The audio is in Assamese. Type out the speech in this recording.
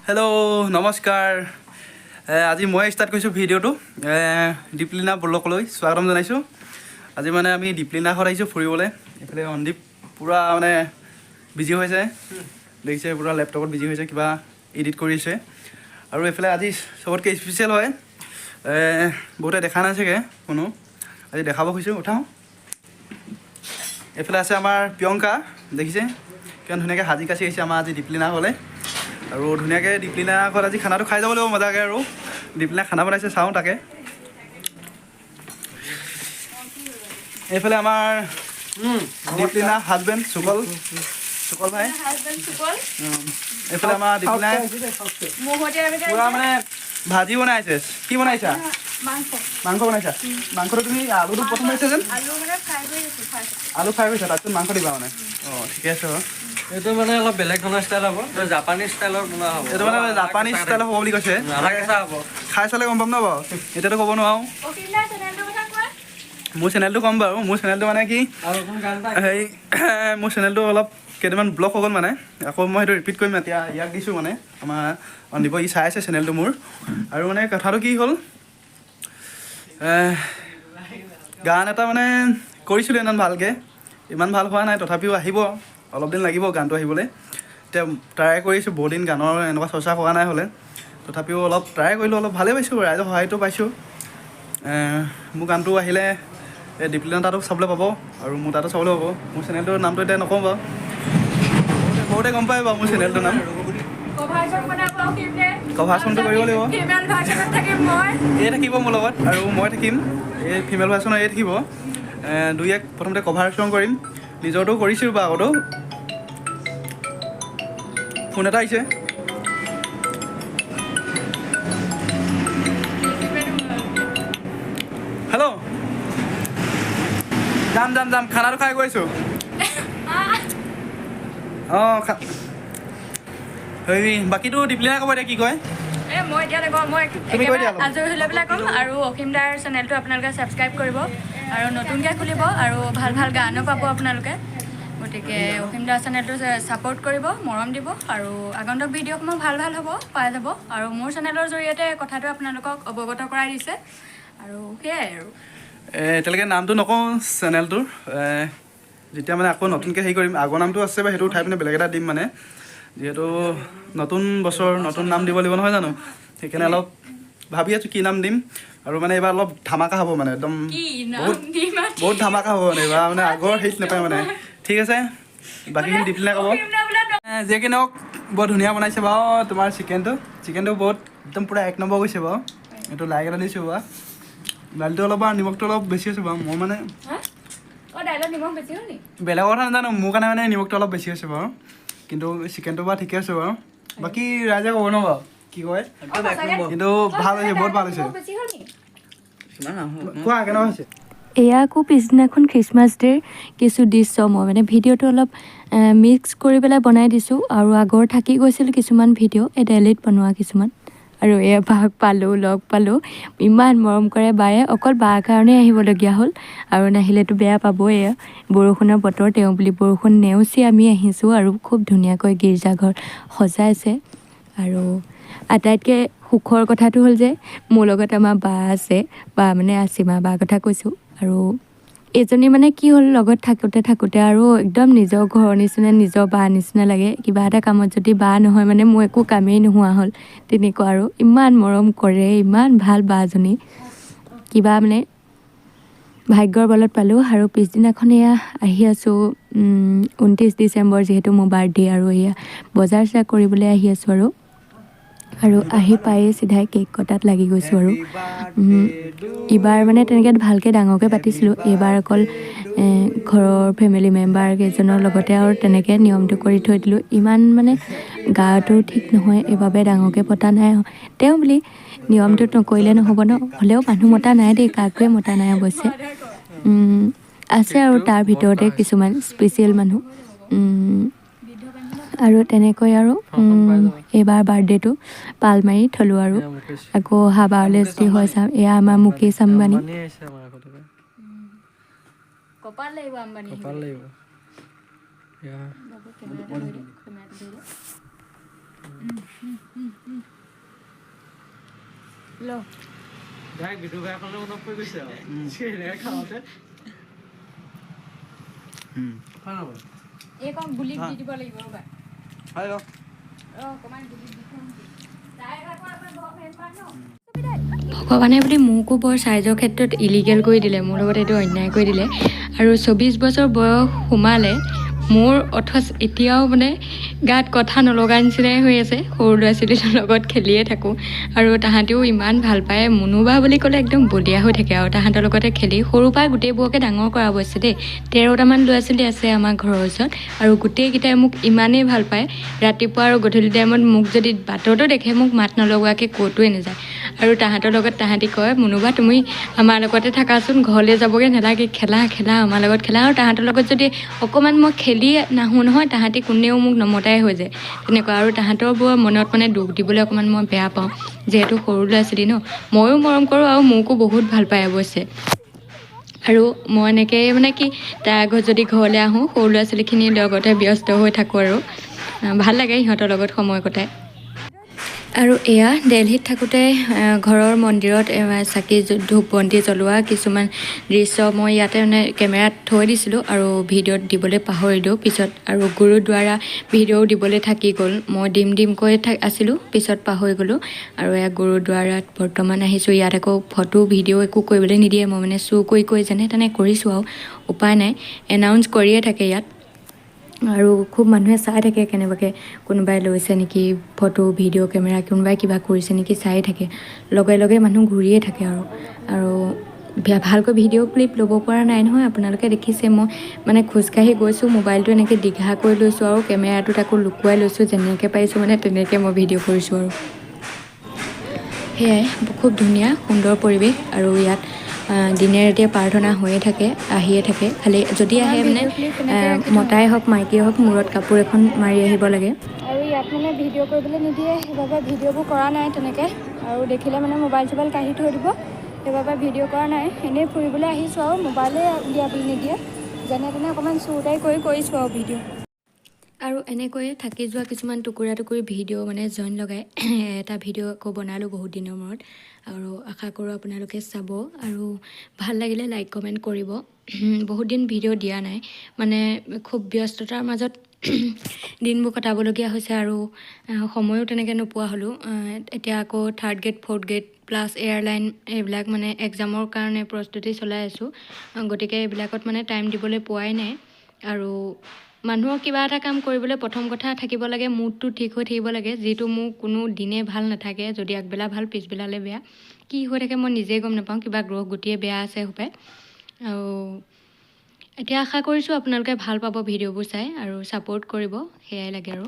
हेलो नमस्कार আজি মই স্টাर्ट কৰিছোঁ ভিডিঅ'টো ডিপ্লিনা ব্লগলৈ স্বাগতম জনাইছোঁ আজি মানে আমি ডিপ্লিনাঘাট আহিছোঁ ফুৰিবলৈ এফালে অন্দীপ পুৰা মানে বিজি হৈছে দেখিছে পুৰা লেপটপত বিজি হৈছে কিবা এডিট কৰিছে আৰু এফালে আজি সবতকৈ স্পেচিয়েল হয় বহুতে দেখা নাই চাগে কোনো আজি দেখাব খুজিছোঁ উঠাওঁ এফালে আছে আমাৰ প্ৰিয়ংকা দেখিছে কিমান ধুনীয়াকৈ সাজি কাচি আহিছে আমাৰ আজি ডিপ্লিনাঘাটলৈ আৰু ধুনীয়াকৈ ডিপ্লিনাঘাট আজি খানাটো খাই যাব লাগিব মজাকৈ আৰু ডিপ্লিনা খানা বনাইছে চাওঁ তাকে এইফালে আমাৰ ডিপ্লিনা হাজবেণ্ড সুকল ভাই এইফালে আমাৰ ডিপ্লিনাই পুৰা মানে ভাজি বনাইছে কি বনাইছা মাংস বনাইছা মাংসটো তুমি আলুটো প্ৰথম বনাইছা যেন আলু ফ্ৰাই কৰিছা তাৰপিছত মাংস দিবা মানে অঁ ঠিকে আছে বাৰু এইটো মানে অলপ বেলেগ ধৰণৰ ষ্টাইল হ'ব জাপানীজ ষ্টাইলৰ বনোৱা হ'ব এইটো মানে জাপানীজ ষ্টাইলৰ হ'ব বুলি কৈছে খাই চালে গম পাম ন বাৰু এতিয়াতো ক'ব নোৱাৰোঁ মোৰ চেনেলটো ক'ম বাৰু মোৰ চেনেলটো মানে কি হেৰি মোৰ চেনেলটো অলপ কেইটামান ব্লগ হৈ গ'ল মানে আকৌ মই সেইটো ৰিপিট কৰিম এতিয়া ইয়াক দিছোঁ মানে আমাৰ অন্দীপ ই চাই আছে চেনেলটো মোৰ আৰু মানে কথাটো কি হ'ল গান এটা মানে কৰিছিলোঁ ইমান ভাল হোৱা নাই তথাপিও আহিব অলপ দিন লাগিব গানটো আহিবলৈ এতিয়া ট্ৰাই কৰিছোঁ বহুত দিন গানৰ এনেকুৱা চৰ্চা কৰা নাই হ'লে তথাপিও অলপ ট্ৰাই কৰিলোঁ অলপ ভালেই পাইছোঁ ৰাইজৰ সহায়টো পাইছোঁ মোৰ গানটো আহিলে এই ডিপ্লিনা তাতো চাবলৈ পাব আৰু মোৰ তাতো চাবলৈ পাব মোৰ চেনেলটোৰ নামটো এতিয়া নকওঁ বাৰু বহুতে গম পায় বাৰু মোৰ চেনেলটোৰ নাম কভাৰ চংটো কৰিব লাগিব এই থাকিব মোৰ লগত আৰু মই থাকিম এই ফিমেল ভাৰ্চনৰ এই থাকিব দুই এক প্ৰথমতে কভাৰ চং কৰিম নিজৰটো কৰিছিলোঁ বা আগতো ফোন এটা আহিছে হেল্ল' যাম খানাটো খাই গৈছোঁ অঁ হেৰি বাকীটো ডিপ্লিনাই ক'ব এতিয়া কি কয় মই এতিয়া নকওঁ মই আজৰি হৈ লৈ পেলাই ক'ম আৰু অসীম দাৰ চেনেলটো আপোনালোকে ছাবস্ক্ৰাইব কৰিব আৰু নতুনকৈ খুলিব আৰু ভাল ভাল গানো পাব আপোনালোকে গতিকে অসীম দাৰ চেনেলটো ছাপোৰ্ট কৰিব মৰম দিব আৰু আগন্তুক ভিডিঅ'সমূহ ভাল হ'ব পাই যাব আৰু মোৰ চেনেলৰ জৰিয়তে কথাটো আপোনালোকক অৱগত কৰাই দিছে আৰু সেয়াই আৰু এতিয়ালৈকে নামটো নকওঁ চেনেলটোৰ যেতিয়া মানে আকৌ নতুনকৈ হেৰি কৰিম আগৰ নামটো আছে বা সেইটো উঠাই পিনে বেলেগ এটা দিম মানে যিহেতু নতুন বছৰ নতুন নাম দিব লাগিব নহয় জানো সেইকাৰণে অলপ ভাবি আছোঁ কি নাম দিম আৰু মানে এইবাৰ অলপ ধামাকা হ'ব মানে একদম বহুত ধামাকা হ'ব মানে এইবাৰ মানে আগৰ হেৰিত নাপায় মানে ঠিক আছে বাকীখিনি ডিপ্লিনাই ক'ব যিয়ে নহওক বৰ ধুনীয়া বনাইছে বাৰু তোমাৰ চিকেনটো বহুত একদম পূৰা এক নম্বৰ গৈছে বাৰু এইটো লাইক এটা দিছোঁ বাৰু দালিটো অলপ আৰু নিমখটো অলপ বেছি হৈছে বাৰু মই মানে বেলেগৰ কথা নাজানো মোৰ কাৰণে মানে নিমখটো অলপ বেছি হৈছে বাৰু কিন্তু চিকেনটো বাৰু ঠিকে আছে বাৰু বাকী ৰাইজে ক'ব ন বাৰু কি কয় কিন্তু ভাল হৈছে বহুত ভাল হৈছে কোৱা কেনেকুৱা হৈছে এয়া আকৌ পিছদিনাখন খ্ৰীষ্টমাছ ডে'ৰ কিছু দৃশ্য মই মানে ভিডিঅ'টো অলপ মিক্স কৰি পেলাই বনাই দিছোঁ আৰু আগৰ থাকি গৈছিল কিছুমান ভিডিঅ' এই ডেইলিত বনোৱা কিছুমান আৰু এয়া বাক লগ পালোঁ ইমান মৰম কৰে বায়ে অকল বাৰ কাৰণেই আহিবলগীয়া হ'ল আৰু নাহিলেতো বেয়া পাব এয়া বৰষুণৰ বতৰ তেওঁ বুলি বৰষুণ নেওচি আমি আহিছোঁ আৰু খুব ধুনীয়াকৈ গীৰ্জাঘৰ সজাইছে আৰু আটাইতকৈ সুখৰ কথাটো হ'ল যে মোৰ লগত আমাৰ বা আছে বা মানে আছিমা বাৰ কথা কৈছোঁ আৰু এইজনী মানে কি হ'ল লগত থাকোঁতে আৰু একদম নিজৰ ঘৰৰ নিচিনা নিজৰ বা নিচিনা লাগে কিবা এটা কামত যদি বা নহয় মানে মোৰ একো কামেই নোহোৱা হ'ল তেনেকুৱা আৰু ইমান মৰম কৰে ইমান ভাল বাজনী কিবা মানে ভাগ্যৰ বলত পালোঁ আৰু পিছদিনাখন এয়া আহি আছোঁ 29 ডিচেম্বৰ যিহেতু মোৰ বাৰ্থডে আৰু এয়া বজাৰ চজাৰ কৰিবলৈ আহি আছোঁ আৰু আহি পায়েই চিধাই কেক কটাত লাগি গৈছোঁ আৰু এইবাৰ মানে তেনেকৈ ভালকৈ ডাঙৰকৈ পাতিছিলোঁ এইবাৰ অকল ঘৰৰ ফেমিলি মেম্বাৰ কেইজনৰ লগতে আৰু তেনেকৈ নিয়মটো কৰি থৈ দিলোঁ ইমান মানে গাটো ঠিক নহয় এইবাবে ডাঙৰকৈ পতা নাই তেওঁ বুলি নিয়মটোত নকৰিলে নহ'ব ন হ'লেও মানুহ মতা নাই দেই কাকোৱে মতা নাই অৱশ্যে আছে আৰু তাৰ ভিতৰতে কিছুমান স্পেচিয়েল মানুহ আৰু তেনেকৈ আৰু এইবাৰ বাৰ্থডেটো পাল মাৰি থলোঁ আৰু আকৌ অহা বাৰলৈ যদি হয় চাম এয়া আমাৰ মুকেশ আম্বানী কপাল লাগিব আম্বানী ল ডাইৰেক্ট বিদু ভাইখনলৈ মনত পৰি গৈছে আৰু এনেকৈ খাওঁতে হয় নহয় এই কম গুলি দি দিব লাগিব ৰ'বা হয় অকণমান গুলি দি থ'ম ভগৱানে বুলি মোকো বৰ চাইজৰ ক্ষেত্ৰত ইলিগেল কৰি দিলে, মোৰ লগত এইটো অন্যায় কৰি দিলে। আৰু 24 বছৰ বয়স সোমালে মোৰ অথচ এতিয়াও মানে গাত কথা নলগা নিচিনাই হৈ আছে। সৰু ল'ৰা ছোৱালীৰ লগত খেলিয়ে থাকোঁ আৰু তাহাঁতেও ইমান ভাল পায়। মুনুবা বুলি ক'লে একদম বলিয়া হৈ থাকে আৰু তাহাঁতৰ লগতে খেলি সৰুৰ পৰাই গোটেইবোৰকে ডাঙৰ কৰা অৱশ্যে দেই। 13টামান ল'ৰা ছোৱালী আছে আমাৰ ঘৰৰ ওচৰত আৰু গোটেইকেইটাই মোক ইমানেই ভাল পায়। ৰাতিপুৱা আৰু গধূলি টাইমত মোক যদি বাটতো দেখে মোক মাত নলগোৱাকৈ ক'তোৱে নাযায়। আৰু তাহাঁতৰ লগত তাহাঁতি কয় মুনুবা তুমি আমাৰ লগতে থাকাচোন, ঘৰলৈ যাবগৈ নালাগে, খেলা খেলা আমাৰ লগত খেলা। আৰু তাহাঁতৰ লগত যদি অকণমান মই খেলি নাহোঁ নহয় তাহাঁতি কোনেও মোক নমতাই হৈ যায় তেনেকুৱা। আৰু তাহাঁতৰ বৰ মনত মানে দুখ দিবলৈ অকণমান মই বেয়া পাওঁ, যিহেতু সৰু ল'ৰা ছোৱালী ন। ময়ো মৰম কৰোঁ আৰু মোকো বহুত ভাল পায় অৱশ্যে। আৰু মই এনেকৈ মানে কি তাৰ আগত যদি ঘৰলৈ আহোঁ সৰু ল'ৰা ছোৱালীখিনিৰ লগতে ব্যস্ত হৈ থাকোঁ আৰু ভাল লাগে সিহঁতৰ লগত সময় কটাই। আৰু এয়া দিল্লীত থাকোঁতে ঘৰৰ মন্দিৰত চাকি ধূপ বন্তি জ্বলোৱা কিছুমান দৃশ্য মই ইয়াতে মানে কেমেৰাত থৈ দিছিলোঁ আৰু ভিডিঅ'ত দিবলৈ পাহৰিলোঁ পিছত। আৰু গুৰুদ্বাৰা ভিডিঅ'ও দিবলৈ থাকি গ'ল, মই দিমকৈ আছিলোঁ পিছত পাহৰি গ'লোঁ। আৰু এয়া গুৰুদ্বাৰাত বৰ্তমান আহিছোঁ। ইয়াত আকৌ ফটো ভিডিঅ' একো কৰিবলৈ নিদিয়ে, মই মানে চুৰ কৰি যেনে তেনে কৰিছোঁ আৰু উপায় নাই, এনাউন্স কৰিয়ে থাকে ইয়াত। আৰু খুব মানুহে চাই থাকে কেনেবাকৈ কোনোবাই লৈছে নেকি ফটো ভিডিঅ' কেমেৰা, কোনোবাই কিবা কৰিছে নেকি চাই থাকে, লগে লগে মানুহ ঘূৰিয়ে থাকে। আৰু ভালকৈ ভিডিঅ' ক্লিপ ল'ব পৰা নাই নহয়, আপোনালোকে দেখিছে মই মানে খোজকাঢ়ি গৈছোঁ, মোবাইলটো এনেকৈ দীঘা কৰি লৈছোঁ আৰু কেমেৰাটো তাকো লুকুৱাই লৈছোঁ, যেনেকৈ পাৰিছোঁ মানে তেনেকৈ মই ভিডিঅ' কৰিছোঁ। আৰু সেয়াই খুব ধুনীয়া সুন্দৰ পৰিৱেশ। আৰু ইয়াত দিনে ৰাতিয়ে প্ৰাৰ্থনা হৈয়ে থাকে, আহিয়ে থাকে। খালি যদি আহে মানে মতাই হওক মাইকীয়ে হওক মূৰত কাপোৰ এখন মাৰি আহিব লাগে। আৰু ইয়াত মানে ভিডিঅ' কৰিবলৈ নিদিয়ে, সেইবাবে ভিডিঅ'বোৰ কৰা নাই তেনেকৈ। আৰু দেখিলে মানে মোবাইল চোবাইল কাঢ়ি থৈ দিব, সেইবাবে ভিডিঅ' কৰা নাই। এনেই ফুৰিবলৈ আহিছোঁ আৰু মোবাইলে উলিয়াবলৈ নিদিয়ে, যেনে তেনে অকণমান চুৰটাই কৰিছোঁ আৰু ভিডিঅ'। আৰু এনেকৈয়ে থাকি যোৱা কিছুমান টুকুৰা ভিডিঅ' মানে জইন লগাই এটা ভিডিঅ' আকৌ বনালোঁ বহুত দিনৰ মূৰত। আৰু আশা কৰোঁ আপোনালোকে চাব আৰু ভাল লাগিলে লাইক কমেণ্ট কৰিব। বহুত দিন ভিডিঅ' দিয়া নাই, মানে খুব ব্যস্ততাৰ মাজত দিনবোৰ কটাবলগীয়া হৈছে আৰু সময়ো তেনেকৈ নোপোৱা হ'লোঁ। এতিয়া আকৌ 3rd grade 4th grade plus airline এইবিলাক মানে এক্সামৰ কাৰণে প্ৰস্তুতি চলাই আছোঁ, গতিকে এইবিলাকত মানে টাইম দিবলৈ পোৱাই নাই। আৰু মানুহৰ কিবা এটা কাম কৰিবলৈ প্ৰথম কথা থাকিব লাগে মুডটো ঠিক হৈ থাকিব লাগে, যিটো মোৰ কোনো দিনে ভাল নাথাকে। যদি আগবেলা ভাল পিছবেলালৈ বেয়া, কি হৈ থাকে মই নিজেই গম নাপাওঁ, কিবা গ্ৰহ গতিয়ে বেয়া আছে হপায়। আৰু এতিয়া আশা কৰিছোঁ আপোনালোকে ভাল পাব ভিডিঅ'বোৰ চাই আৰু ছাপোৰ্ট কৰিব, সেয়াই লাগে আৰু।